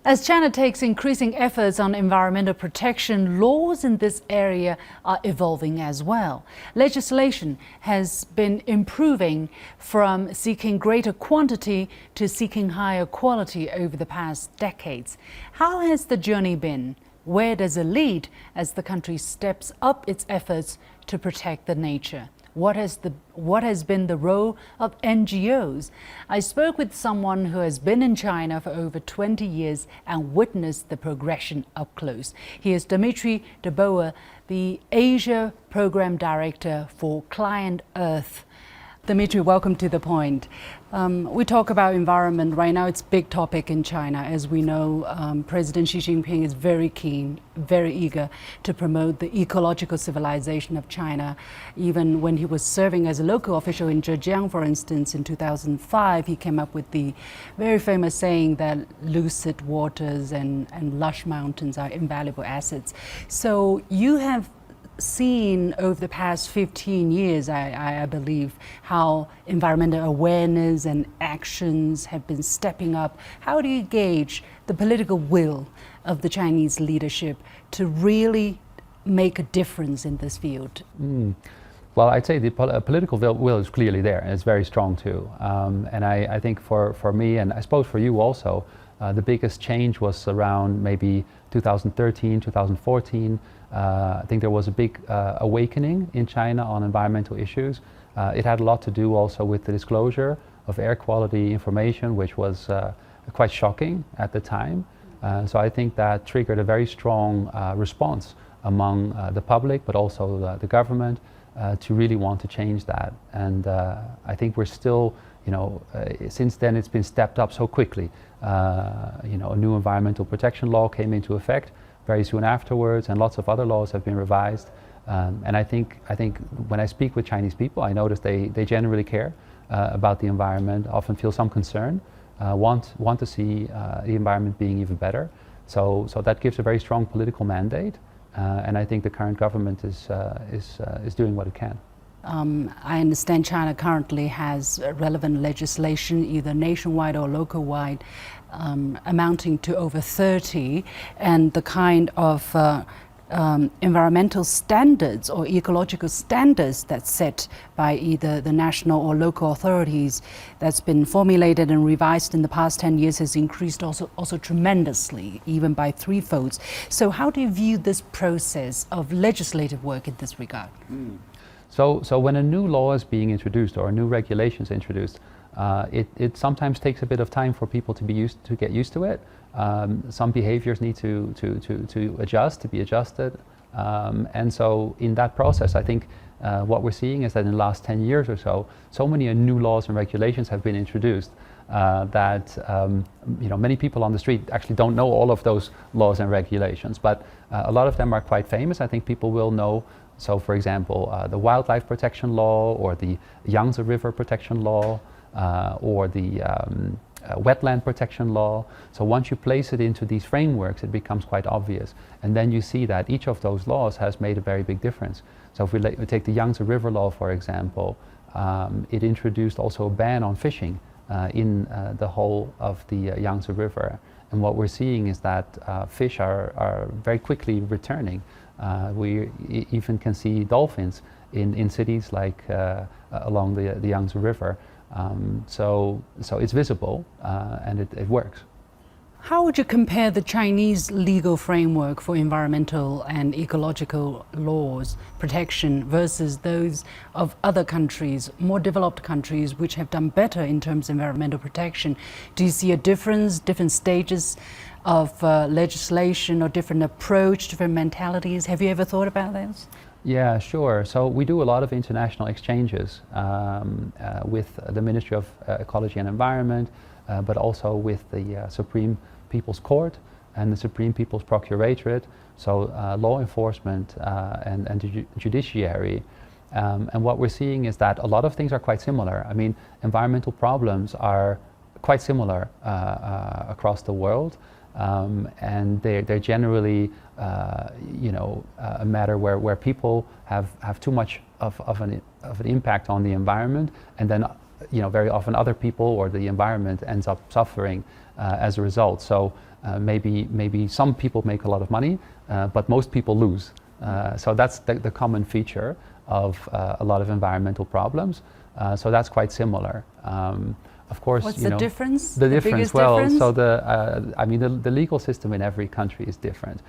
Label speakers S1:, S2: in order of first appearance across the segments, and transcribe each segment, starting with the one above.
S1: As China takes increasing efforts on environmental protection, laws in this area are evolving as well. Legislation has been improving from seeking greater quantity to seeking higher quality over the past decades. How has the journey been? Where does it lead as the country steps up its efforts to protect the nature? What has been the role of NGOs? I spoke with someone who has been in China for over 20 years and witnessed the progression up close. He is Dimitri de Boer, the Asia Program Director for Client Earth. Dimitri, welcome to The Point. We talk about environment. Right now it's a big topic in China. As we know, President Xi Jinping is very keen, very eager to promote the ecological civilization of China. Even when he was serving as a local official in Zhejiang, for instance, in 2005, he came up with the very famous saying that lucid waters and lush mountains are invaluable assets. So you have seen over the past 15 years, I believe, how environmental awareness and actions have been stepping up. How do you gauge the political will of the Chinese leadership to really make a difference in this field?
S2: Well, I'd say the political will is clearly there, and it's very strong too. And I think for me, and I suppose for you also, the biggest change was around maybe 2013, 2014. I think there was a big awakening in China on environmental issues. It had a lot to do also with the disclosure of air quality information, which was quite shocking at the time. So I think that triggered a very strong response among the public, but also the government, to really want to change that. And I think we're still, since then it's been stepped up so quickly. A new environmental protection law came into effect very soon afterwards, and lots of other laws have been revised. And I think when I speak with Chinese people, I notice they generally care about the environment, often feel some concern, want to see the environment being even better. So that gives a very strong political mandate, and I think the current government is doing what it can.
S1: I understand China currently has relevant legislation, either nationwide or local-wide, amounting to over 30, and the kind of environmental standards or ecological standards that's set by either the national or local authorities that's been formulated and revised in the past 10 years has increased also tremendously, even by threefolds. So how do you view this process of legislative work in this regard?
S2: So when a new law is being introduced or a new regulation is introduced, it sometimes takes a bit of time for people to get used to it. Some behaviors need to adjust, to be adjusted. And so in that process, I think what we're seeing is that in the last 10 years or so many new laws and regulations have been introduced that many people on the street actually don't know all of those laws and regulations, but a lot of them are quite famous. I think people will know. So, for example, the Wildlife Protection Law, or the Yangtze River Protection Law, or the Wetland Protection Law. So once you place it into these frameworks, it becomes quite obvious. And then you see that each of those laws has made a very big difference. So if we take the Yangtze River Law, for example, it introduced also a ban on fishing in the whole of the Yangtze River. And what we're seeing is that fish are very quickly returning. We even can see dolphins in cities like along the Yangtze River. So it's visible and it works.
S1: How would you compare the Chinese legal framework for environmental and ecological laws protection versus those of other countries, more developed countries, which have done better in terms of environmental protection? Do you see a difference, different stages of legislation, or different approach, different mentalities? Have you ever thought about this?
S2: Yeah, sure. So we do a lot of international exchanges with the Ministry of Ecology and Environment, but also with the Supreme People's Court and the Supreme People's Procuratorate, so law enforcement and the judiciary. And what we're seeing is that a lot of things are quite similar. I mean, environmental problems are quite similar across the world. And they're generally, a matter where people have too much of an impact on the environment, and then, very often other people or the environment ends up suffering as a result. So maybe some people make a lot of money, but most people lose. So that's the common feature of a lot of environmental problems. So that's quite similar. Of course,
S1: what's the difference?
S2: The difference.
S1: Biggest
S2: well,
S1: difference?
S2: so the legal system in every country is different.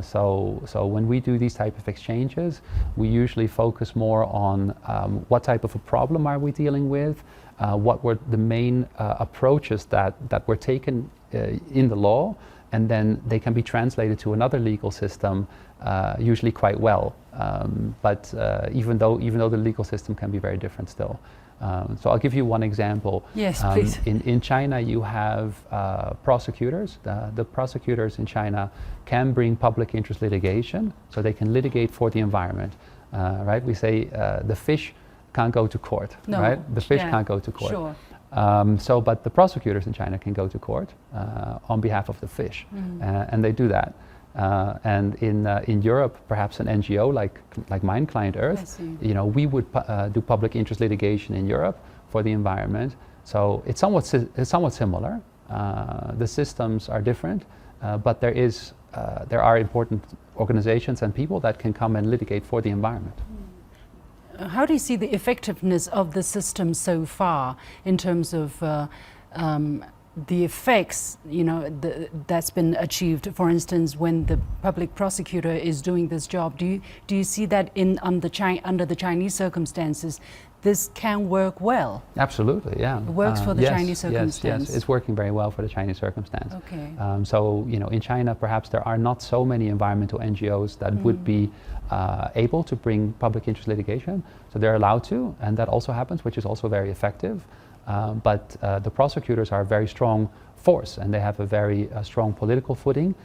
S2: So when we do these type of exchanges, we usually focus more on what type of a problem are we dealing with, what were the main approaches that were taken in the law, and then they can be translated to another legal system, usually quite well. But even though the legal system can be very different still. So I'll give you one example.
S1: Yes, please.
S2: In China, you have prosecutors. The prosecutors in China can bring public interest litigation, so they can litigate for the environment. Right? We say the fish can't go to court.
S1: No.
S2: Right? The fish can't go to court.
S1: Sure.
S2: But the prosecutors in China can go to court on behalf of the fish, and they do that. And in Europe, perhaps an NGO like mine, Client Earth, we would do public interest litigation in Europe for the environment. So it's somewhat similar. The systems are different, but there are important organizations and people that can come and litigate for the environment.
S1: How do you see the effectiveness of the system so far in terms of the effects, that's been achieved? For instance, when the public prosecutor is doing this job, do you see that under the Chinese circumstances, this can work well?
S2: Absolutely, yeah.
S1: It works for the Chinese circumstance.
S2: Yes, it's working very well for the Chinese circumstance.
S1: Okay.
S2: So, in China, perhaps there are not so many environmental NGOs that would be able to bring public interest litigation. So they're allowed to, and that also happens, which is also very effective. But the prosecutors are a very strong force, and they have a very strong political footing.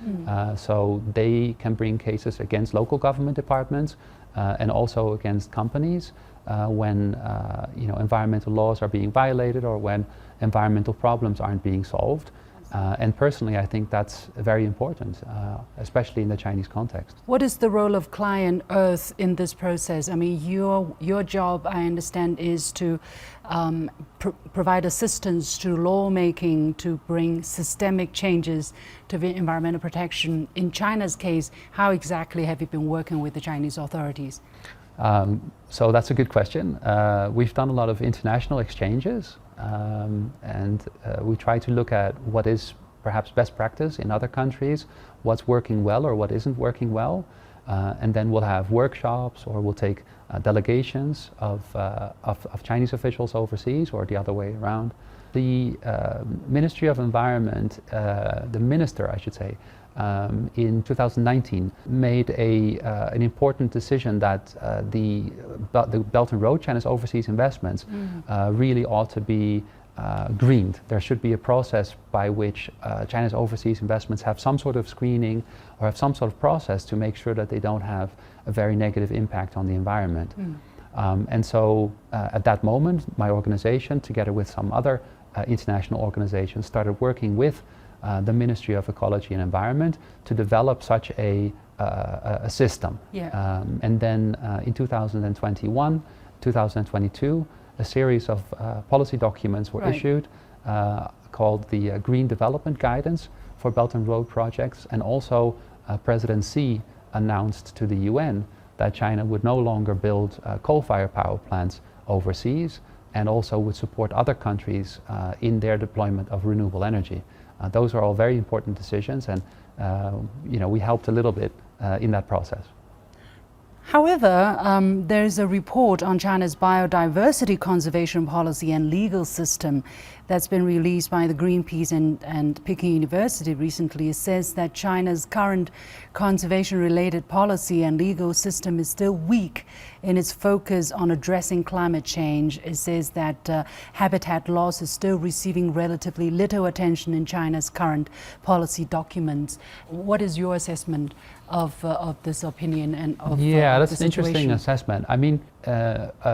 S2: So they can bring cases against local government departments and also against companies when environmental laws are being violated or when environmental problems aren't being solved. And personally, I think that's very important, especially in the Chinese context.
S1: What is the role of Client Earth in this process? I mean, your job, I understand, is to provide assistance to lawmaking to bring systemic changes to the environmental protection. In China's case, how exactly have you been working with the Chinese authorities?
S2: So that's a good question. We've done a lot of international exchanges. And we try to look at what is perhaps best practice in other countries, what's working well or what isn't working well, and then we'll have workshops or we'll take delegations of Chinese officials overseas or the other way around. The Ministry of Environment, the minister I should say, in 2019 made an important decision that the Belt and Road, China's overseas investments, really ought to be greened. There should be a process by which China's overseas investments have some sort of screening or have some sort of process to make sure that they don't have a very negative impact on the environment. And so at that moment, my organization, together with some other international organizations, started working with the Ministry of Ecology and Environment to develop such a system. And then in 2021, 2022, a series of policy documents were issued called the Green Development Guidance for Belt and Road projects, and also President Xi announced to the UN that China would no longer build coal-fired power plants overseas, and also would support other countries in their deployment of renewable energy. Those are all very important decisions, and we helped a little bit in that process.
S1: However, there is a report on China's biodiversity conservation policy and legal system that's been released by the Greenpeace and Peking University recently. It says that China's current conservation-related policy and legal system is still weak in its focus on addressing climate change. It says that habitat loss is still receiving relatively little attention in China's current policy documents. What is your assessment of this opinion and of
S2: that's
S1: the
S2: an interesting assessment. I mean,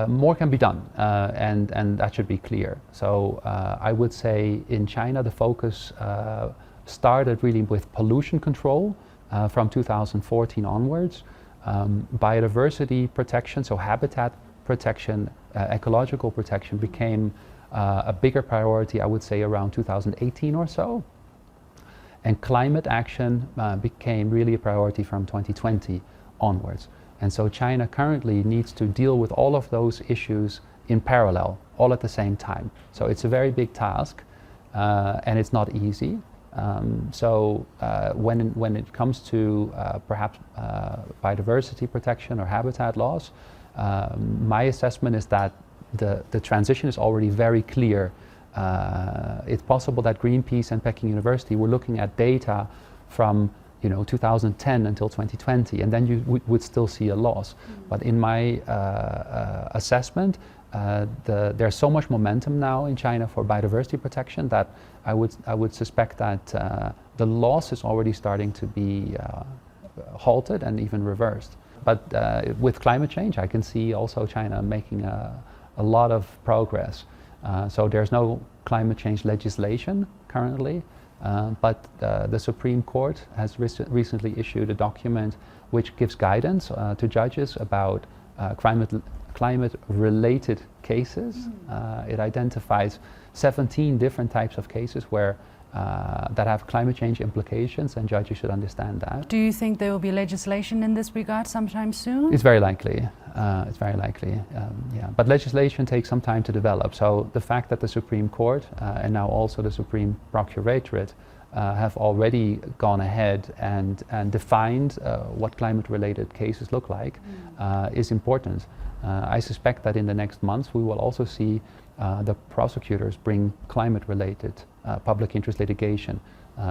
S2: more can be done, and that should be clear. So I would say in China the focus started really with pollution control from 2014 onwards. Biodiversity protection, so habitat protection, ecological protection became a bigger priority, I would say, around 2018 or so. And climate action became really a priority from 2020 onwards. And so China currently needs to deal with all of those issues in parallel, all at the same time. So it's a very big task, and it's not easy. When it comes to perhaps biodiversity protection or habitat loss, my assessment is that the transition is already very clear. It's possible that Greenpeace and Peking University were looking at data from 2010 until 2020, and then you would still see a loss. But in my assessment, there's so much momentum now in China for biodiversity protection that I would suspect that the loss is already starting to be halted and even reversed. But with climate change, I can see also China making a lot of progress. So there's no climate change legislation currently, but the Supreme Court has recently issued a document which gives guidance to judges about climate-related cases. It identifies 17 different types of cases where that have climate change implications, and judges should understand that.
S1: Do you think there will be legislation in this regard sometime soon?
S2: It's very likely. It's very likely, yeah. But legislation takes some time to develop. So the fact that the Supreme Court and now also the Supreme Procuratorate have already gone ahead and defined what climate-related cases look like is important. I suspect that in the next months we will also see the prosecutors bring climate-related public interest litigation.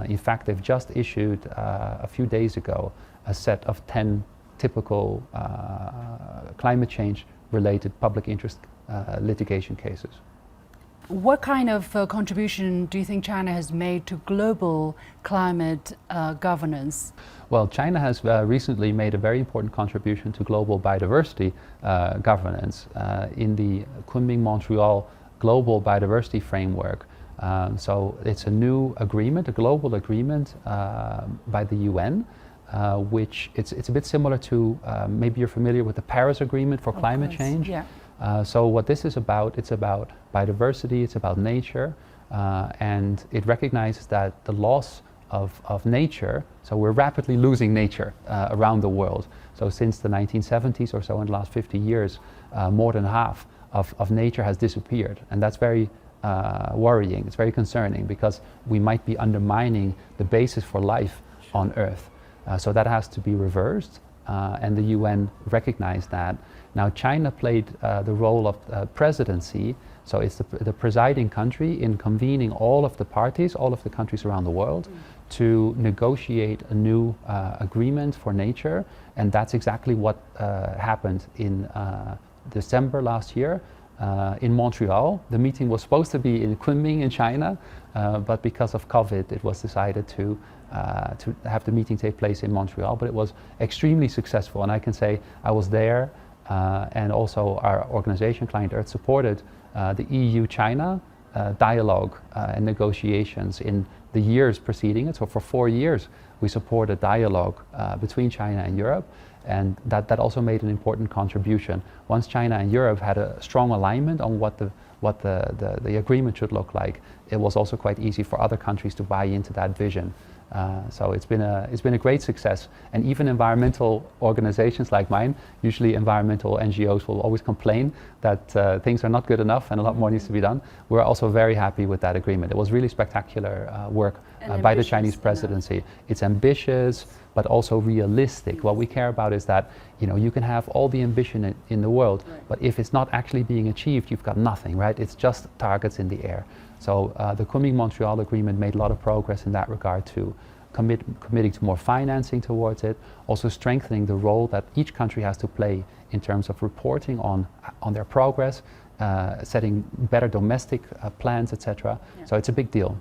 S2: In fact, they've just issued a few days ago a set of 10 typical climate change-related public interest litigation cases.
S1: What kind of contribution do you think China has made to global climate governance?
S2: Well, China has recently made a very important contribution to global biodiversity governance in the Kunming-Montreal Global Biodiversity Framework. So it's a new agreement, a global agreement by the UN, which it's a bit similar to, maybe you're familiar with the Paris Agreement for climate change.
S1: Yeah.
S2: So what this is about, it's about biodiversity, it's about nature, and it recognizes that the loss of nature, so we're rapidly losing nature around the world. So since the 1970s or so, in the last 50 years, more than half of nature has disappeared, and that's very worrying. It's very concerning because we might be undermining the basis for life on Earth. So that has to be reversed, and the UN recognized that. Now China played the role of presidency, so it's the presiding country in convening all of the parties, all of the countries around the world, to negotiate a new agreement for nature, and that's exactly what happened in December last year. In Montreal. The meeting was supposed to be in Kunming in China, but because of COVID it was decided to have the meeting take place in Montreal, but it was extremely successful, and I can say I was there, and also our organization, Client Earth, supported the EU-China dialogue and negotiations in the years preceding it. So for 4 years we supported dialogue between China and Europe, and that also made an important contribution. Once China and Europe had a strong alignment on what the agreement should look like, it was also quite easy for other countries to buy into that vision. So it's been a great success, and even environmental organizations like mine, usually environmental NGOs, will always complain that things are not good enough and a lot more needs to be done. We're also very happy with that agreement. It was really spectacular work by the Chinese presidency. It's ambitious, but also realistic. What we care about is that you can have all the ambition in the world, but if it's not actually being achieved, you've got nothing, right? It's just targets in the air. So the Kunming-Montreal Agreement made a lot of progress in that regard too, committing to more financing towards it, also strengthening the role that each country has to play in terms of reporting on their progress, setting better domestic plans, etc. Yeah. So it's a big deal.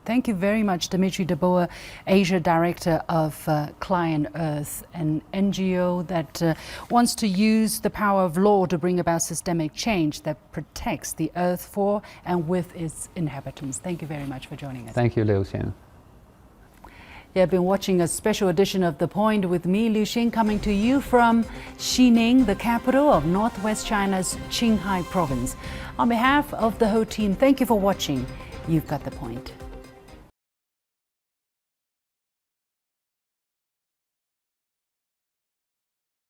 S1: Thank you very much, Dimitri de Boer, Asia Director of Client Earth, an NGO that wants to use the power of law to bring about systemic change that protects the Earth for and with its inhabitants. Thank you very much for joining us.
S2: Thank you, Liu Xin.
S1: You've been watching a special edition of The Point with me, Liu Xin, coming to you from Xining, the capital of northwest China's Qinghai province. On behalf of the whole team, thank you for watching. You've got The Point.